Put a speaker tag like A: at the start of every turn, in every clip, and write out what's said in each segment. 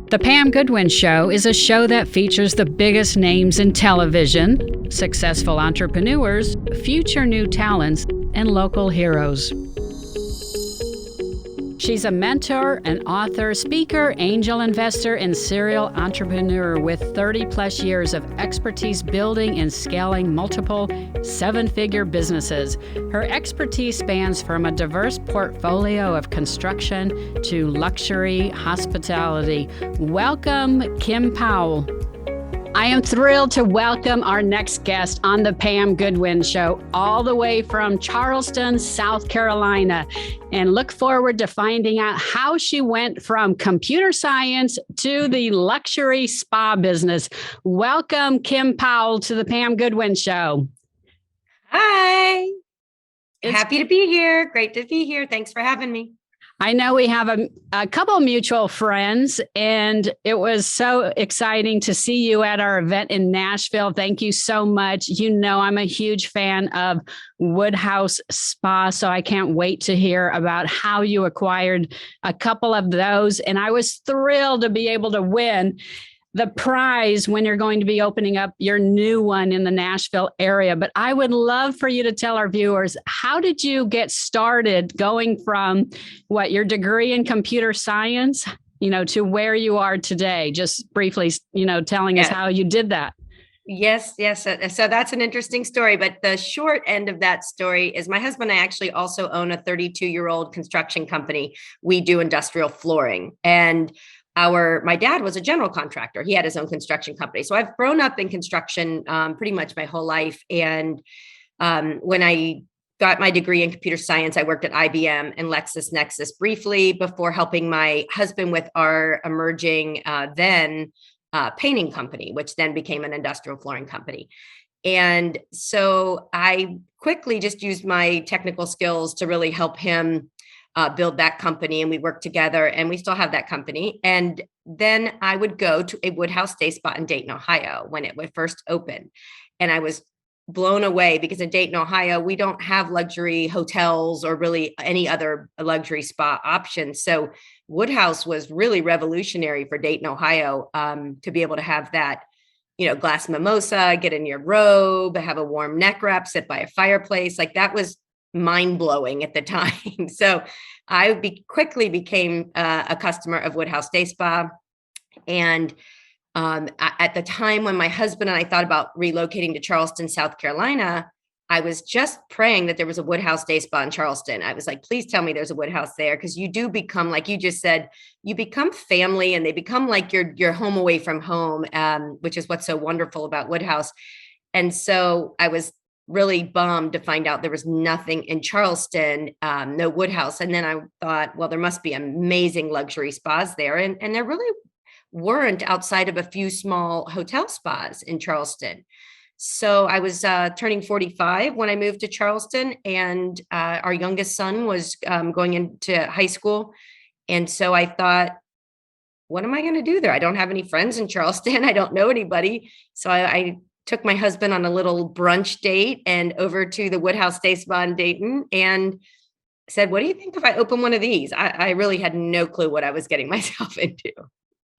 A: The Pam Goodwin Show is a show that features the biggest names in television, successful entrepreneurs, future new talents, and local heroes. She's a mentor, an author, speaker, angel investor, and serial entrepreneur with 30-plus years of expertise building and scaling multiple seven-figure businesses. Her expertise spans from a diverse portfolio of construction to luxury hospitality. Welcome, Kim Powell. I am thrilled to welcome our next guest on the Pam Goodwin Show, all the way from Charleston, South Carolina, and look forward to finding out how she went from computer science to the luxury spa business. Welcome, Kim Powell, to the Pam Goodwin Show.
B: Hi. Happy to be here. Great to be here. Thanks for having me.
A: I know we have a couple mutual friends, and it was so exciting to see you at our event in Nashville. Thank you so much. You know, I'm a huge fan of Woodhouse Spa, so I can't wait to hear about how you acquired a couple of those. And I was thrilled to be able to win the prize when you're going to be opening up your new one in the Nashville area. But I would love for you to tell our viewers, how did you get started going from your degree in computer science, to where you are today? Just briefly, telling us how you did that.
B: Yes. So that's an interesting story, but the short end of that story is my husband and I actually also own a 32-year-old construction company. We do industrial flooring, and my dad was a general contractor. He had his own construction company. So I've grown up in construction pretty much my whole life. And when I got my degree in computer science, I worked at IBM and LexisNexis briefly before helping my husband with our emerging painting company, which then became an industrial flooring company. And so I quickly just used my technical skills to really help him build that company, and we worked together, and we still have that company. And then I would go to a Woodhouse Day Spa in Dayton, Ohio, when it would first open. And I was blown away because in Dayton, Ohio, we don't have luxury hotels or really any other luxury spa options. So Woodhouse was really revolutionary for Dayton, Ohio, to be able to have that, glass mimosa, get in your robe, have a warm neck wrap, sit by a fireplace. Like, that was mind-blowing at the time. So I quickly became a customer of Woodhouse Day Spa. And at the time when my husband and I thought about relocating to Charleston, South Carolina, I was just praying that there was a Woodhouse Day Spa in Charleston. I was like, please tell me there's a Woodhouse there, because you do become, like you just said, you become family, and they become like your home away from home, which is what's so wonderful about Woodhouse. And so I was really bummed to find out there was nothing in Charleston, no Woodhouse. And then I thought, well, there must be amazing luxury spas there. And there really weren't, outside of a few small hotel spas in Charleston. So I was turning 45 when I moved to Charleston, and our youngest son was going into high school. And so I thought, what am I going to do there? I don't have any friends in Charleston. I don't know anybody. So I took my husband on a little brunch date and over to the Woodhouse Day Spa in Dayton, and said, what do you think if I open one of these? I really had no clue what I was getting myself into.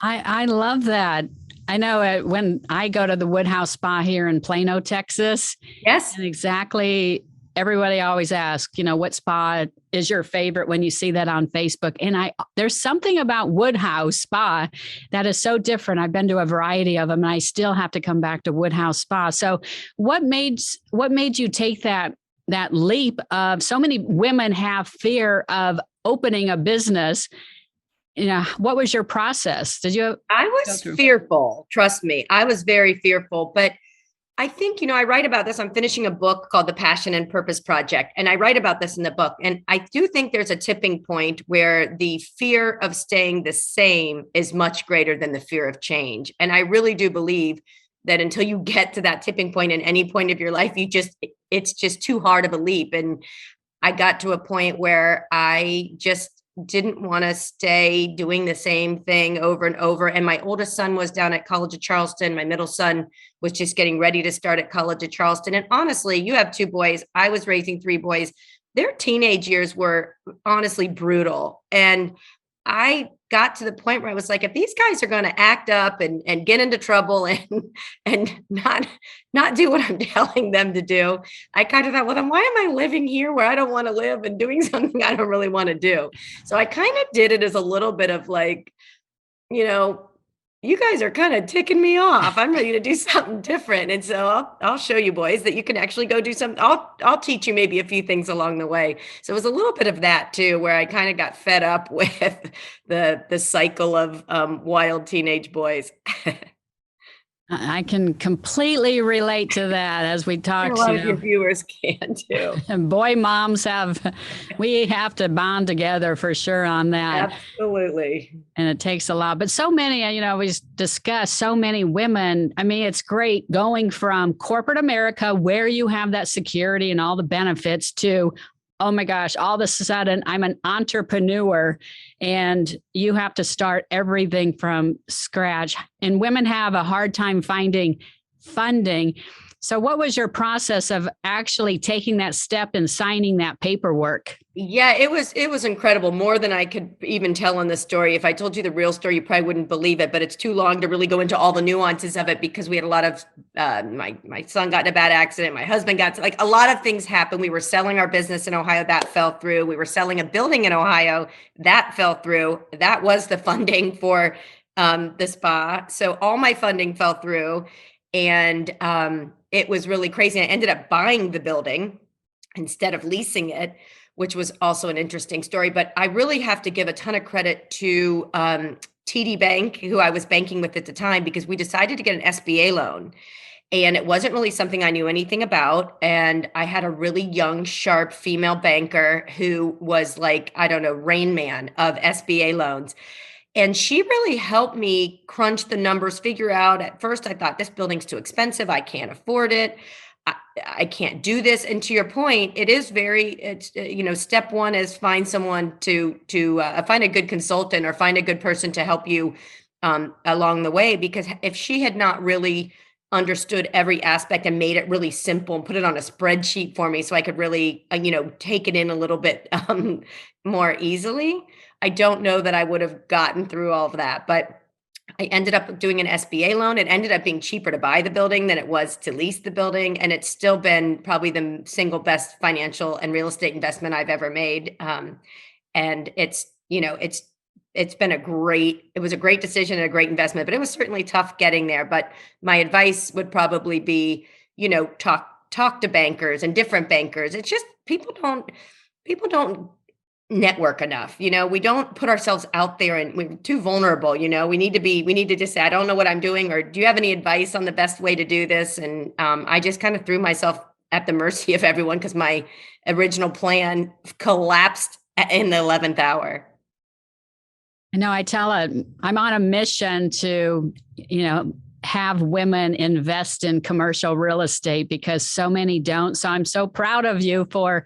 A: I love that. I know when I go to the Woodhouse Spa here in Plano, Texas.
B: Yes.
A: And exactly. Everybody always asks, what spa is your favorite when you see that on Facebook? And there's something about Woodhouse Spa that is so different. I've been to a variety of them, and I still have to come back to Woodhouse Spa. So what made you take that leap of, so many women have fear of opening a business? What was your process?
B: I was fearful. Trust me. I was very fearful, but I think, I write about this. I'm finishing a book called The Passion and Purpose Project, and I write about this in the book. And I do think there's a tipping point where the fear of staying the same is much greater than the fear of change. And I really do believe that until you get to that tipping point in any point of your life, it's just too hard of a leap. And I got to a point where I just didn't want to stay doing the same thing over and over. And my oldest son was down at College of Charleston. My middle son was just getting ready to start at College of Charleston. And honestly, you have two boys. I was raising three boys. Their teenage years were honestly brutal. And I got to the point where I was like, if these guys are going to act up and get into trouble and not do what I'm telling them to do, I kind of thought, well, then why am I living here where I don't want to live and doing something I don't really want to do? So I kind of did it as a little bit of like, you guys are kind of ticking me off. I'm ready to do something different. And so I'll show you boys that you can actually go do something. I'll teach you maybe a few things along the way. So it was a little bit of that too, where I kind of got fed up with the cycle of wild teenage boys.
A: I can completely relate to that as we talk.
B: A lot of your viewers can too.
A: And boy, moms we have to bond together for sure on that.
B: Absolutely.
A: And it takes a lot, but so many, we discuss so many women. I mean, it's great going from corporate America where you have that security and all the benefits to, oh my gosh, all of a sudden I'm an entrepreneur and you have to start everything from scratch. And women have a hard time finding funding. So what was your process of actually taking that step and signing that paperwork?
B: Yeah, it was incredible. More than I could even tell in the story. If I told you the real story, you probably wouldn't believe it, but it's too long to really go into all the nuances of it because we had a lot of, my son got in a bad accident. My husband got a lot of things happened. We were selling our business in Ohio. That fell through. We were selling a building in Ohio. That fell through. That was the funding for the spa. So all my funding fell through and it was really crazy. I ended up buying the building instead of leasing it, which was also an interesting story. But I really have to give a ton of credit to TD Bank, who I was banking with at the time, because we decided to get an SBA loan. And it wasn't really something I knew anything about. And I had a really young, sharp female banker who was like, I don't know, Rain Man of SBA loans. And she really helped me crunch the numbers, figure out at first, I thought this building's too expensive. I can't afford it. I can't do this. And to your point, it's step one is find someone to find a good consultant or find a good person to help you along the way. Because if she had not really understood every aspect and made it really simple and put it on a spreadsheet for me so I could really, take it in a little bit more easily, I don't know that I would have gotten through all of that. But I ended up doing an SBA loan. It ended up being cheaper to buy the building than it was to lease the building. And it's still been probably the single best financial and real estate investment I've ever made. And it's been it was a great decision and a great investment, but it was certainly tough getting there. But my advice would probably be, talk to bankers and different bankers. It's just people don't network enough. We don't put ourselves out there and we're too vulnerable. We need to just say, I don't know what I'm doing, or do you have any advice on the best way to do this? And I just kind of threw myself at the mercy of everyone because my original plan collapsed in the 11th hour.
A: I know I'm on a mission to, have women invest in commercial real estate because so many don't. So I'm so proud of you for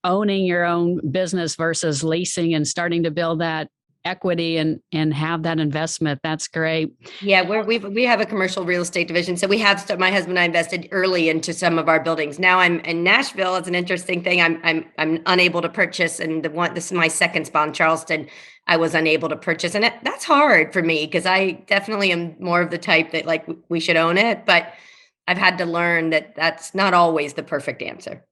A: owning your own business versus leasing and starting to build that equity and have that investment. That's great.
B: Yeah, we have a commercial real estate division. So my husband and I invested early into some of our buildings. Now I'm in Nashville. It's an interesting thing. I'm unable to purchase, and this is my second spa in Charleston. I was unable to purchase, and that's hard for me because I definitely am more of the type that like we should own it, but I've had to learn that that's not always the perfect answer.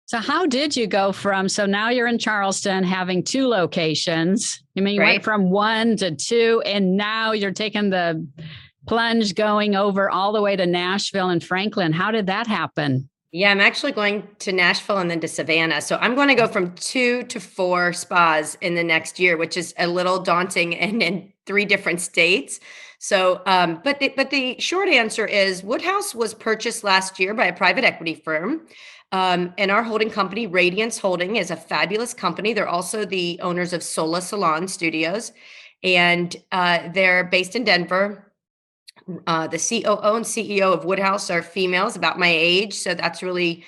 A: So how did you go so now you're in Charleston having 2 locations. You went from 1 to 2, and now you're taking the plunge going over all the way to Nashville and Franklin. How did that happen?
B: Yeah, I'm actually going to Nashville and then to Savannah. So I'm going to go from 2 to 4 spas in the next year, which is a little daunting, and in 3 different states. So, but the short answer is Woodhouse was purchased last year by a private equity firm. And our holding company, Radiance Holding, is a fabulous company. They're also the owners of Sola Salon Studios, and they're based in Denver. The COO and CEO of Woodhouse are females about my age. So that's really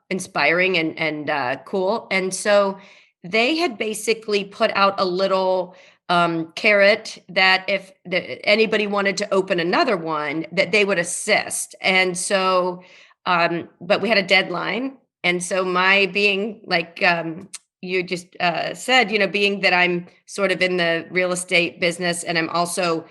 B: inspiring and cool. And so they had basically put out a little carrot that if anybody wanted to open another one, that they would assist. And so, but we had a deadline. And so my being like you just said, being that I'm sort of in the real estate business and I'm also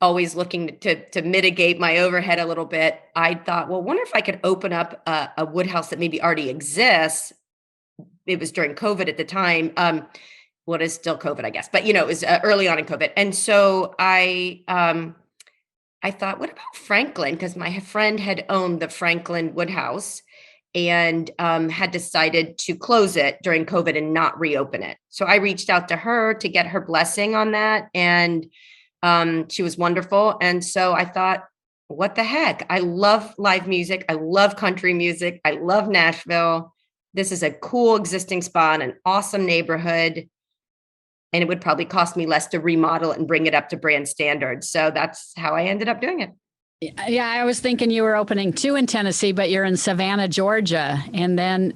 B: always looking to mitigate my overhead a little bit, I thought, well, wonder if I could open up a Woodhouse that maybe already exists. It was during COVID at the time. What is still COVID, I guess, but it was early on in COVID. And so I thought, what about Franklin? Because my friend had owned the Franklin Woodhouse and had decided to close it during COVID and not reopen it. So I reached out to her to get her blessing on that. And she was wonderful. And so I thought, what the heck? I love live music. I love country music. I love Nashville. This is a cool existing spa in an awesome neighborhood. And it would probably cost me less to remodel it and bring it up to brand standards. So that's how I ended up doing it.
A: Yeah, I was thinking you were opening 2 in Tennessee, but you're in Savannah, Georgia. And then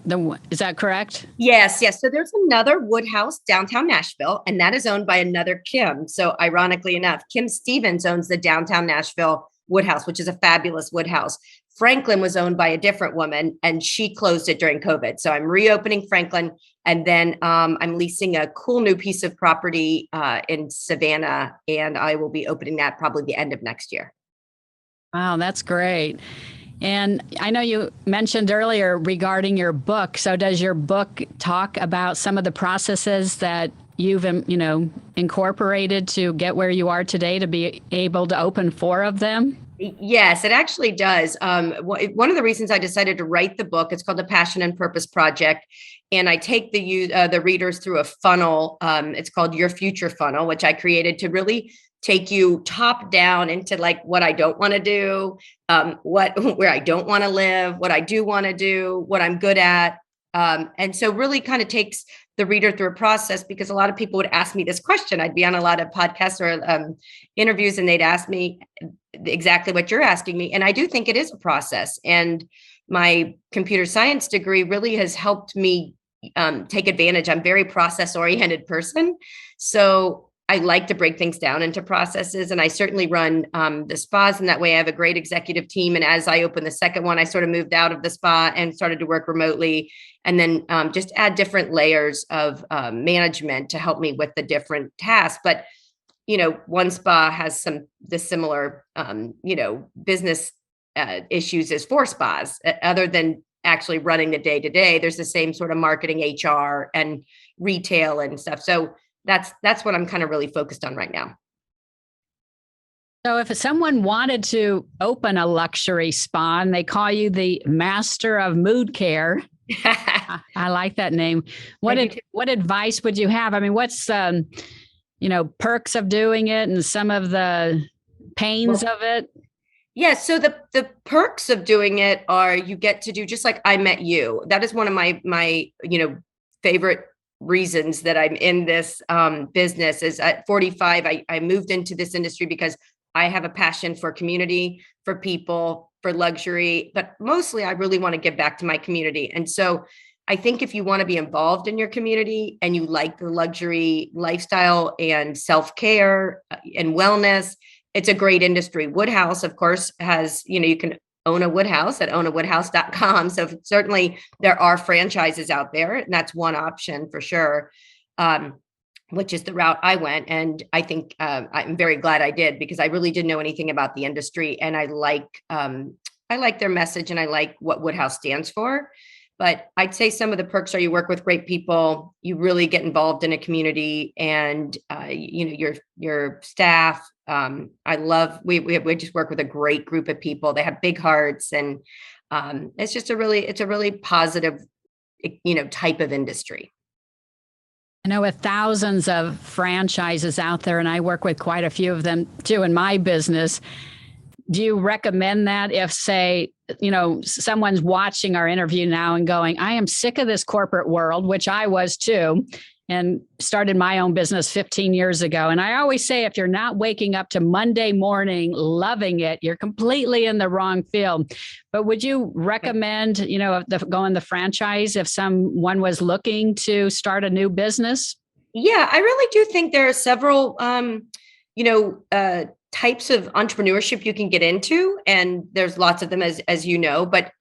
A: is that correct?
B: Yes. So there's another Woodhouse downtown Nashville, and that is owned by another Kim. So ironically enough, Kim Stevens owns the downtown Nashville Woodhouse, which is a fabulous Woodhouse. Franklin was owned by a different woman and she closed it during COVID. So I'm reopening Franklin. And then I'm leasing a cool new piece of property in Savannah, and I will be opening that probably the end of next year.
A: Wow, that's great. And I know you mentioned earlier regarding your book. So does your book talk about some of the processes that you've, incorporated to get where you are today to be able to open 4 of them?
B: Yes, it actually does. One of the reasons I decided to write the book, it's called The Passion and Purpose Project. And I take the readers through a funnel. It's called Your Future Funnel, which I created to really take you top down into like what I don't want to do, where I don't want to live, what I do want to do, what I'm good at. And so really kind of takes the reader through a process, because a lot of people would ask me this question. I'd be on a lot of podcasts or interviews and they'd ask me exactly what you're asking me. And I do think it is a process. And my computer science degree really has helped me take advantage. I'm a very process oriented person. So I like to break things down into processes, and I certainly run the spas in that way. I have a great executive team. And as I opened the second one, I sort of moved out of the spa and started to work remotely, and then just add different layers of management to help me with the different tasks. But, one spa has the similar, business issues as 4 spas, other than actually running the day to day. There's the same sort of marketing, HR, and retail and stuff. So that's what I'm kind of really focused on right now.
A: So if someone wanted to open a luxury spa and they call you the master of mood care, I like that name. What advice would you have? I mean, what's, perks of doing it and some of the pains of it?
B: Yeah. So the perks of doing it are you get to do just like I Met You. That is one of my favorite reasons that I'm in this business. Is at 45, I moved into this industry because I have a passion for community, for people, for luxury, but mostly I really want to give back to my community. And so I think if you want to be involved in your community and you like the luxury lifestyle and self-care and wellness, it's a great industry. Woodhouse, of course, has, you can own a Woodhouse at ownawoodhouse.com. So certainly there are franchises out there, and that's one option for sure, which is the route I went. And I think I'm very glad I did, because I really didn't know anything about the industry, and I like their message and I like what Woodhouse stands for. But I'd say some of the perks are you work with great people, you really get involved in a community, and your staff. I love we just work with a great group of people. They have big hearts, and it's a really positive type of industry.
A: I know with thousands of franchises out there, and I work with quite a few of them too in my business. Do you recommend that if, say, someone's watching our interview now and going, I am sick of this corporate world, which I was too, and started my own business 15 years ago. And I always say, if you're not waking up to Monday morning loving it, you're completely in the wrong field. But would you recommend, going the franchise if someone was looking to start a new business?
B: Yeah, I really do think there are several, types of entrepreneurship you can get into, and there's lots of them, as you know, but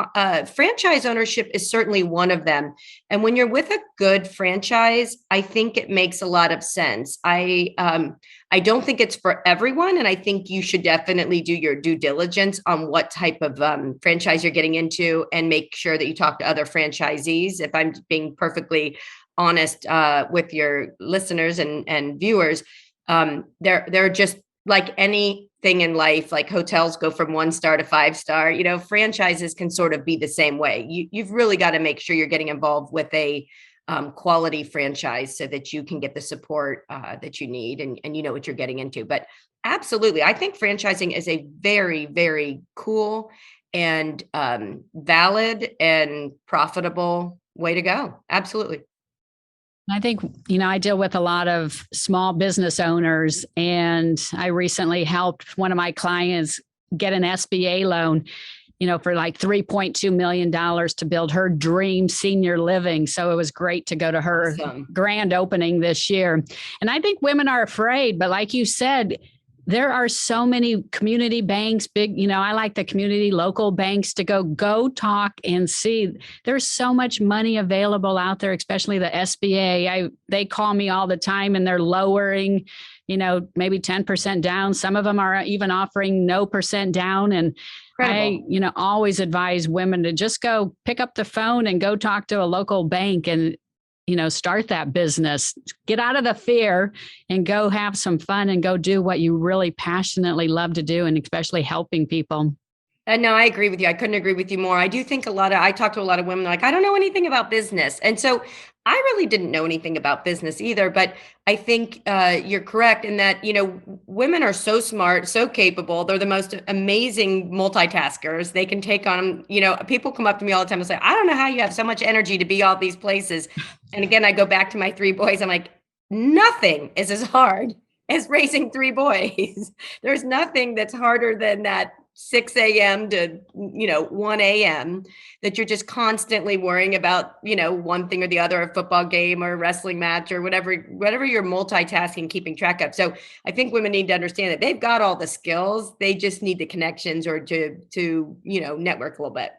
B: franchise ownership is certainly one of them. And when you're with a good franchise, I think it makes a lot of sense. I don't think it's for everyone, and I think you should definitely do your due diligence on what type of franchise you're getting into, and make sure that you talk to other franchisees. If I'm being perfectly honest with your listeners and viewers, they're just like anything in life, like hotels go from 1 star to 5 star, franchises can sort of be the same way. You've really got to make sure you're getting involved with a quality franchise so that you can get the support that you need, and you know what you're getting into. But absolutely, I think franchising is a very, very cool and valid and profitable way to go. Absolutely.
A: I think, I deal with a lot of small business owners, and I recently helped one of my clients get an SBA loan, for like $3.2 million to build her dream senior living. So it was great to go to her grand opening this year. And I think women are afraid, but like you said, there are so many community banks, big, I like the community local banks to go talk and see. There's so much money available out there, especially the SBA. They call me all the time, and they're lowering, maybe 10% down. Some of them are even offering no percent down. And incredible. I always advise women to just go pick up the phone and go talk to a local bank and start that business, get out of the fear and go have some fun and go do what you really passionately love to do, and especially helping people.
B: No, I agree with you. I couldn't agree with you more. I do think I talk to a lot of women like, I don't know anything about business. And so I really didn't know anything about business either, but I think you're correct in that, women are so smart, so capable. They're the most amazing multitaskers. They can take on, people come up to me all the time and say, I don't know how you have so much energy to be all these places. And again, I go back to my 3 boys. I'm like, nothing is as hard as raising 3 boys. There's nothing that's harder than that 6 a.m. to, 1 a.m. that you're just constantly worrying about, one thing or the other, a football game or a wrestling match or whatever you're multitasking, keeping track of. So I think women need to understand that they've got all the skills. They just need the connections or to network a little bit.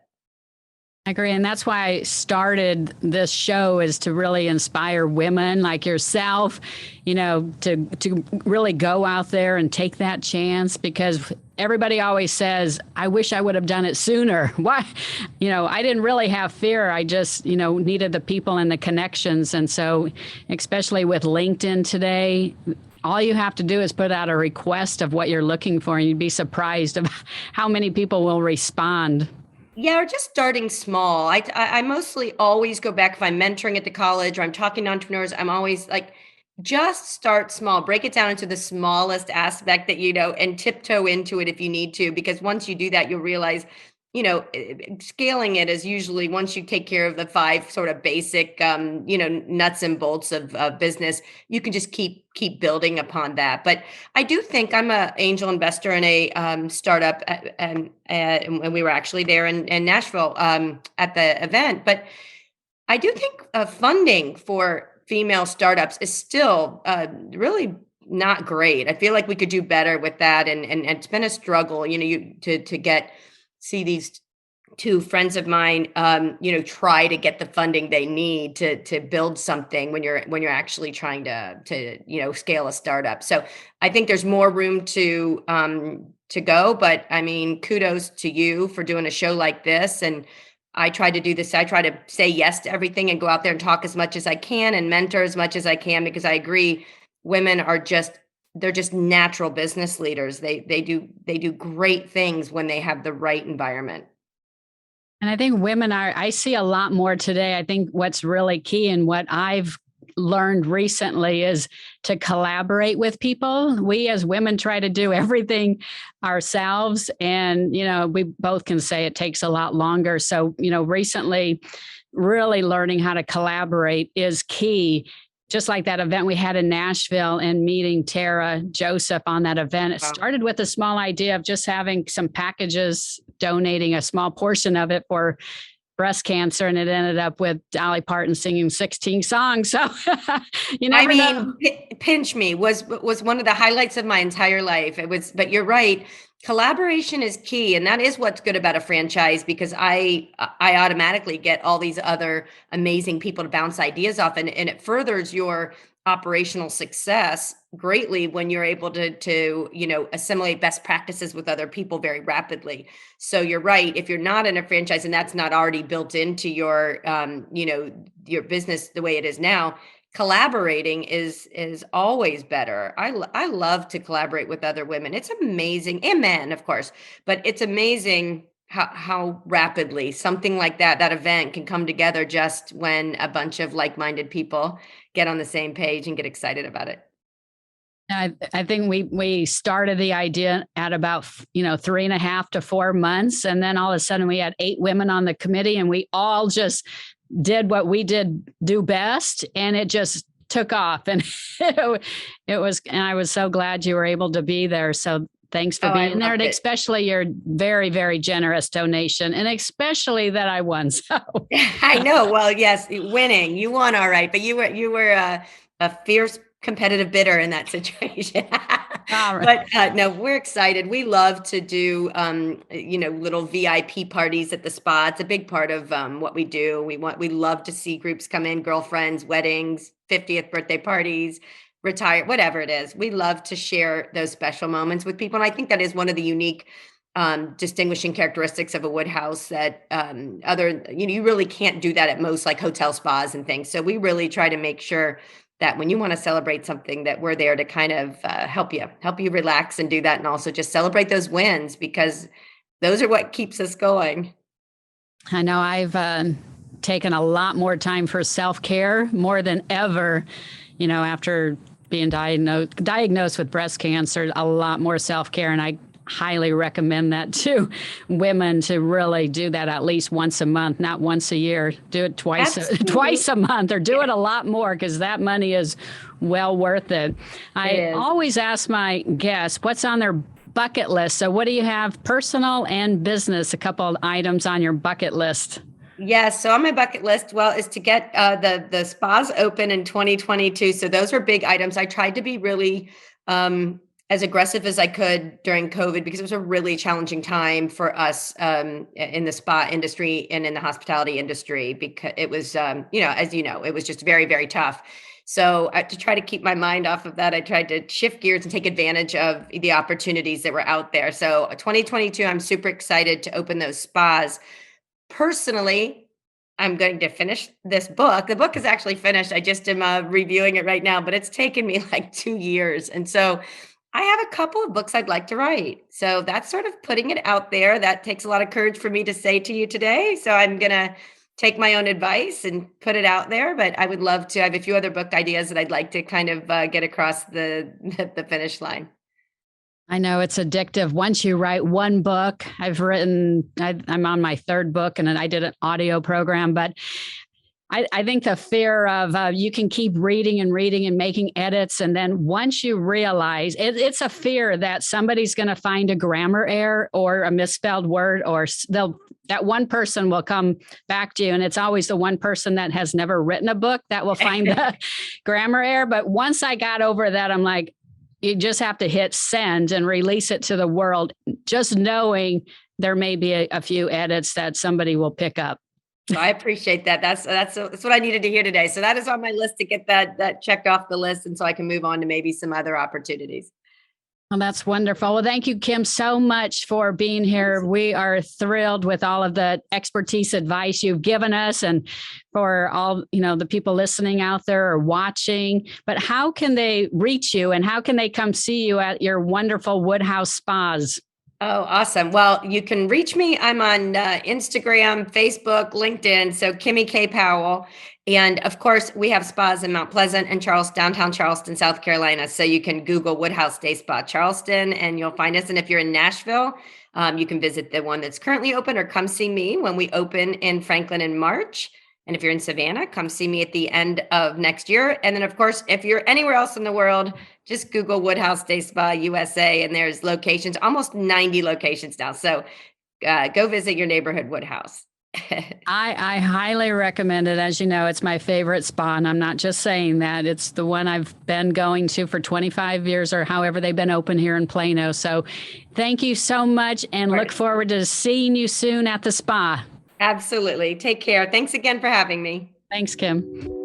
A: I agree. And that's why I started this show, is to really inspire women like yourself, to really go out there and take that chance, because everybody always says, I wish I would have done it sooner. Why? I didn't really have fear. I just, needed the people and the connections. And so, especially with LinkedIn today, all you have to do is put out a request of what you're looking for, and you'd be surprised of how many people will respond.
B: Yeah, or just starting small. I mostly always go back if I'm mentoring at the college or I'm talking to entrepreneurs. I'm always like, just start small, break it down into the smallest aspect that and tiptoe into it if you need to, because once you do that, you'll realize, scaling it is usually, once you take care of the 5 sort of basic, nuts and bolts of business, you can just keep building upon that. But I do think I'm an angel investor in a startup, and we were actually there in Nashville at the event. But I do think funding for female startups is still really not great. I feel like we could do better with that, and it's been a struggle, to see these 2 friends of mine, try to get the funding they need to build something when you're actually trying to scale a startup. So I think there's more room to go, but I mean, kudos to you for doing a show like this. And I try to do this. I try to say yes to everything and go out there and talk as much as I can and mentor as much as I can, because I agree, women are they're just natural business leaders. They do great things when they have the right environment.
A: And I think I see a lot more today. I think what's really key and what I've learned recently is to collaborate with people. We as women try to do everything ourselves. And, we both can say it takes a lot longer. So, recently really learning how to collaborate is key. Just like that event we had in Nashville and meeting Tara Joseph on that event. It started with a small idea of just having some packages, donating a small portion of it for breast cancer, and it ended up with Dolly Parton singing 16 songs. So you
B: I
A: never know.
B: mean, Pinch Me was one of the highlights of my entire life. It was, but you're right. Collaboration is key, and that is what's good about a franchise, because I automatically get all these other amazing people to bounce ideas off, and it furthers your operational success greatly when you're able to assimilate best practices with other people very rapidly. So you're right. If you're not in a franchise and that's not already built into your your business the way it is now, collaborating is always better. I love to collaborate with other women. It's amazing, and men, of course, but it's amazing how rapidly something like that event can come together just when a bunch of like-minded people get on the same page and get excited about it.
A: I think we started the idea at about 3.5 to 4 months, and then all of a sudden we had 8 women on the committee, and we all just did what we do best, and it just took off. And it was, and I was so glad you were able to be there. So thanks for being there, and especially your very, very generous donation, and especially that I won. So
B: I know. Well, yes, winning, you won, all right, but you were a fierce competitive bidder in that situation.
A: all right.
B: But no, we're excited. We love to do little VIP parties at the spa. It's a big part of what we do. We love to see groups come in, girlfriends, weddings, 50th birthday parties, retire, whatever it is. We love to share those special moments with people. And I think that is one of the unique distinguishing characteristics of a Woodhouse that you really can't do that at most like hotel spas and things. So we really try to make sure that when you want to celebrate something, that we're there to kind of help you relax and do that. And also just celebrate those wins, because those are what keeps us going.
A: I know I've taken a lot more time for self-care, more than ever, after being diagnosed with breast cancer, a lot more self-care. And I highly recommend that to women, to really do that at least once a month, not once a year. Do it twice a month, or do it a lot more, because that money is well worth it. I always ask my guests what's on their bucket list. So what do you have, personal and business, a couple of items on your bucket list?
B: Yes. So on my bucket list, is to get the spas open in 2022. So those are big items. I tried to be really as aggressive as I could during COVID, because it was a really challenging time for us in the spa industry and in the hospitality industry, because it was, as you know, it was just very, very tough. So to try to keep my mind off of that, I tried to shift gears and take advantage of the opportunities that were out there. So 2022, I'm super excited to open those spas. Personally, I'm going to finish this book. The book is actually finished. I just am reviewing it right now, but it's taken me like 2 years. And so I have a couple of books I'd like to write. So that's sort of putting it out there. That takes a lot of courage for me to say to you today. So I'm going to take my own advice and put it out there. But I would love to. I have a few other book ideas that I'd like to kind of get across the finish line.
A: I know it's addictive. Once you write one book, I'm on my 3rd book, and I did an audio program, but I think the fear of you can keep reading and reading and making edits. And then once you realize it's a fear that somebody's going to find a grammar error or a misspelled word, or that one person will come back to you. And it's always the one person that has never written a book that will find the grammar error. But once I got over that, I'm like, you just have to hit send and release it to the world, just knowing there may be a few edits that somebody will pick up.
B: Well, I appreciate that. That's what I needed to hear today. So that is on my list to get that checked off the list, and so I can move on to maybe some other opportunities.
A: Well, that's wonderful. Well, thank you, Kim, so much for being here. We are thrilled with all of the expertise advice you've given us, and for all, the people listening out there or watching. But how can they reach you, and how can they come see you at your wonderful Woodhouse spas?
B: Oh, awesome. Well, you can reach me. I'm on Instagram, Facebook, LinkedIn. So Kimmy K. Powell. And of course, we have spas in Mount Pleasant and downtown Charleston, South Carolina. So you can Google Woodhouse Day Spa Charleston and you'll find us. And if you're in Nashville, you can visit the one that's currently open, or come see me when we open in Franklin in March. And if you're in Savannah, come see me at the end of next year. And then, of course, if you're anywhere else in the world, just Google Woodhouse Day Spa USA, and there's locations, almost 90 locations now. So go visit your neighborhood Woodhouse.
A: I highly recommend it. As you know, it's my favorite spa, and I'm not just saying that. It's the one I've been going to for 25 years or however they've been open here in Plano. So thank you so much, and look forward to seeing you soon at the spa.
B: Absolutely. Take care. Thanks again for having me.
A: Thanks, Kim.